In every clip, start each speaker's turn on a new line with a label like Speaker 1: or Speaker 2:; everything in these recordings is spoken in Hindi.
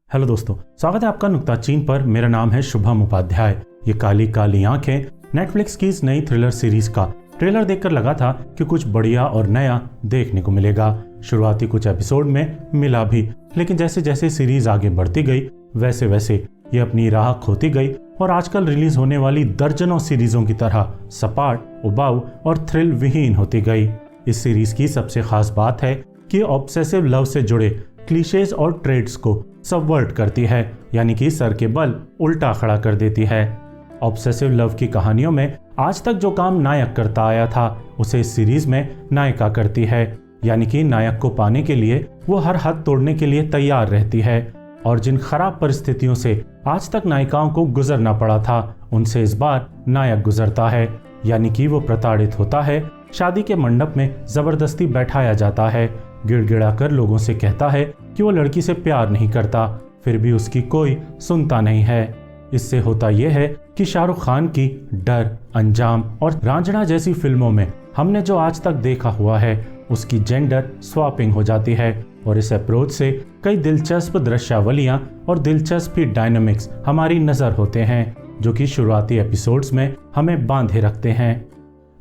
Speaker 1: हेलो दोस्तों, स्वागत है आपका नुक्ता चीन पर। मेरा नाम है शुभम उपाध्याय। ये काली काली आंखें नेटफ्लिक्स की इस नई थ्रिलर सीरीज का ट्रेलर देखकर लगा था कि कुछ बढ़िया और नया देखने को मिलेगा। शुरुआती कुछ एपिसोड में मिला भी, लेकिन जैसे जैसे सीरीज आगे बढ़ती गई वैसे वैसे ये अपनी राह खोती गई और आजकल रिलीज होने वाली दर्जनों सीरीजों की तरह सपाट, उबाऊ और थ्रिल विहीन होती गई। इस सीरीज की सबसे खास बात है कि ऑब्सेसिव लव से जुड़े क्लीशेज और ट्रेड्स को सबवर्ट करती है, यानी कि सर के बल उल्टा खड़ा कर देती है। ऑब्सेसिव लव की कहानियों में आज तक जो काम नायक करता आया था उसे इस सीरीज में नायिका करती है, यानी कि नायक को पाने के लिए वो हर हद तोड़ने के लिए तैयार रहती है और जिन खराब परिस्थितियों से आज तक नायिकाओं को गुजरना पड़ा था उनसे इस बार नायक गुजरता है, यानी कि वो प्रताड़ित होता है, शादी के मंडप में जबरदस्ती बैठाया जाता है, गिड़गिड़ा कर लोगों से कहता है कि वो लड़की से प्यार नहीं करता, फिर भी उसकी कोई सुनता नहीं है। इससे होता यह है कि शाहरुख खान की डर, अंजाम और रांझना जैसी फिल्मों में हमने जो आज तक देखा हुआ है उसकी जेंडर स्वैपिंग हो जाती है और इस अप्रोच से कई दिलचस्प दृश्यावलियां और दिलचस्प डायनामिक्स हमारी नजर होते हैं जो कि शुरुआती एपिसोड्स में हमें बांधे रखते हैं।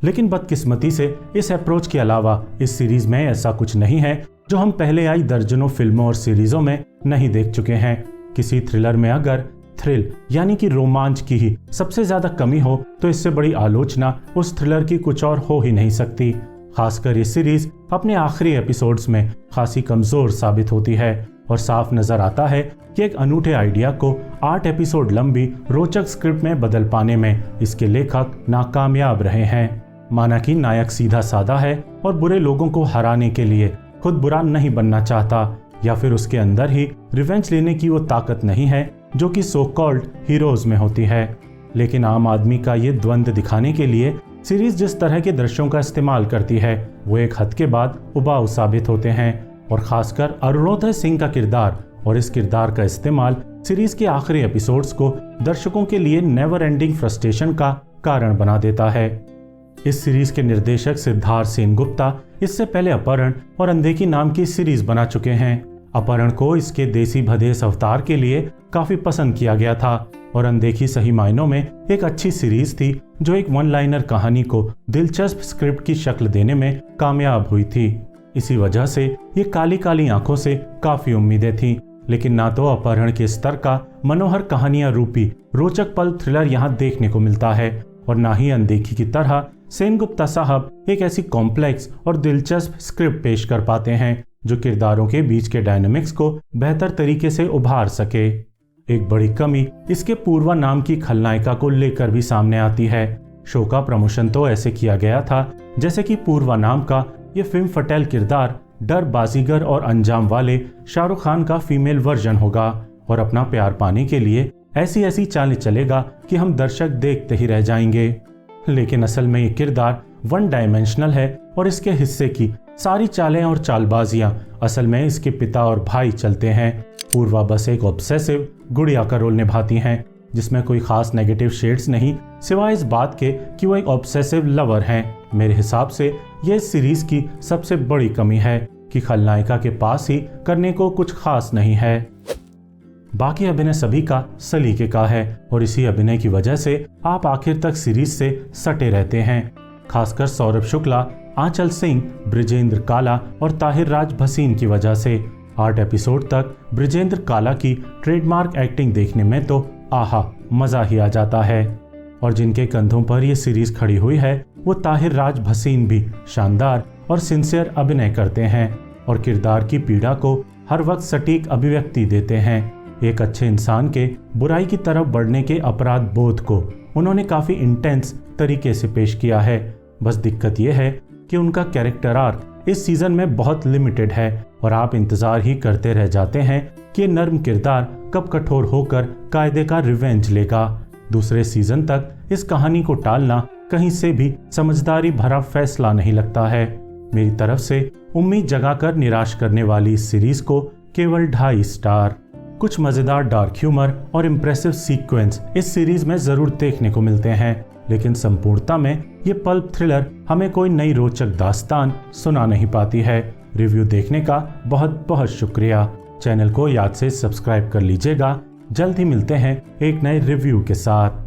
Speaker 1: लेकिन बदकिस्मती से इस अप्रोच के अलावा इस सीरीज में ऐसा कुछ नहीं है जो हम पहले आई दर्जनों फिल्मों और सीरीजों में नहीं देख चुके हैं। किसी थ्रिलर में अगर थ्रिल यानी कि रोमांच की ही सबसे ज्यादा कमी हो तो इससे बड़ी आलोचना उस थ्रिलर की कुछ और हो ही नहीं सकती। खासकर ये सीरीज अपने आखिरी एपिसोड्स में खासी कमजोर साबित होती है और साफ नजर आता है कि एक अनूठे आइडिया को 8 एपिसोड लंबी रोचक स्क्रिप्ट में बदल पाने में इसके लेखक नाकामयाब रहे हैं। माना कि नायक सीधा साधा है और बुरे लोगों को हराने के लिए खुद बुरा नहीं बनना चाहता, या फिर उसके अंदर ही रिवेंज लेने की वो ताकत नहीं है जो कि सो कॉल्ड हीरोज में होती है। लेकिन आम आदमी का ये द्वंद्व दिखाने के लिए सीरीज जिस तरह के दृश्यों का इस्तेमाल करती है वो एक हद के बाद उबाऊ साबित होते हैं और खासकर अरुणोदय सिंह का किरदार और इस किरदार का इस्तेमाल सीरीज के आखिरी एपिसोड्स को दर्शकों के लिए नेवर एंडिंग फ्रस्ट्रेशन का कारण बना देता है। इस सीरीज के निर्देशक सिद्धार्थ सेनगुप्ता इससे पहले अपहरण और अनदेखी नाम की सीरीज बना चुके हैं। अपहरण को इसके देसी भदेस अवतार के लिए काफी पसंद किया गया था और अनदेखी सही मायनों में एक अच्छी सीरीज थी जो एक वन लाइनर कहानी को दिलचस्प स्क्रिप्ट की शक्ल देने में कामयाब हुई थी। इसी वजह से ये काली काली आंखों से काफी उम्मीदें थीं, लेकिन ना तो अपहरण के स्तर का मनोहर कहानियां रूपी रोचक पल थ्रिलर यहाँ देखने को मिलता है और ना ही अनदेखी की तरह सेनगुप्ता साहब एक ऐसी कॉम्प्लेक्स और दिलचस्प स्क्रिप्ट पेश कर पाते हैं जो किरदारों के बीच के डायनामिक्स को बेहतर तरीके से उभार सके। एक बड़ी कमी इसके पूर्वा नाम की खलनायिका को लेकर भी सामने आती है। शो का प्रमोशन तो ऐसे किया गया था जैसे कि पूर्वा नाम का ये फिल्म फटेल किरदार डर, बाजीगर और अंजाम वाले शाहरुख खान का फीमेल वर्जन होगा और अपना प्यार पाने के लिए ऐसी ऐसी चालें चलेगा कि हम दर्शक देखते ही रह जाएंगे। लेकिन असल में ये किरदार वन डायमेंशनल है और इसके हिस्से की सारी चालें और चालबाजियां असल में इसके पिता और भाई चलते हैं। पूर्वा बस एक ऑब्सेसिव गुड़िया का रोल निभाती हैं जिसमें कोई खास नेगेटिव शेड्स नहीं सिवाय इस बात के कि वो एक ऑब्सेसिव लवर हैं। मेरे हिसाब से ये इस सीरीज की सबसे बड़ी कमी है कि खलनायिका के पास ही करने को कुछ खास नहीं है। बाकी अभिनय सभी का सलीके का है और इसी अभिनय की वजह से आप आखिर तक सीरीज से सटे रहते हैं। खासकर सौरभ शुक्ला, आंचल सिंह, ब्रिजेंद्र काला और ताहिर राज भसीन की वजह से 8 एपिसोड तक ब्रिजेंद्र काला की ट्रेडमार्क एक्टिंग देखने में तो आहा मजा ही आ जाता है और जिनके कंधों पर ये सीरीज खड़ी हुई है वो ताहिर राज भसीन भी शानदार और सिंसियर अभिनय करते हैं और किरदार की पीड़ा को हर वक्त सटीक अभिव्यक्ति देते हैं। एक अच्छे इंसान के बुराई की तरफ बढ़ने के अपराध बोध को उन्होंने काफी इंटेंस तरीके से पेश किया है। बस दिक्कत यह है कि उनका कैरेक्टर आर्क इस सीजन में बहुत लिमिटेड है और आप इंतजार ही करते रह जाते हैं कि नर्म किरदार कब कठोर होकर कायदे का रिवेंज लेगा। दूसरे सीजन तक इस कहानी को टालना कहीं से भी समझदारी भरा फैसला नहीं लगता है। मेरी तरफ से उम्मीद जगाकर निराश करने वाली इस सीरीज को केवल 2.5 स्टार। कुछ मजेदार डार्क ह्यूमर और इम्प्रेसिव सीक्वेंस इस सीरीज में जरूर देखने को मिलते हैं, लेकिन संपूर्णता में ये पल्प थ्रिलर हमें कोई नई रोचक दास्तान सुना नहीं पाती है। रिव्यू देखने का बहुत बहुत शुक्रिया। चैनल को याद से सब्सक्राइब कर लीजिएगा। जल्द ही मिलते हैं एक नए रिव्यू के साथ।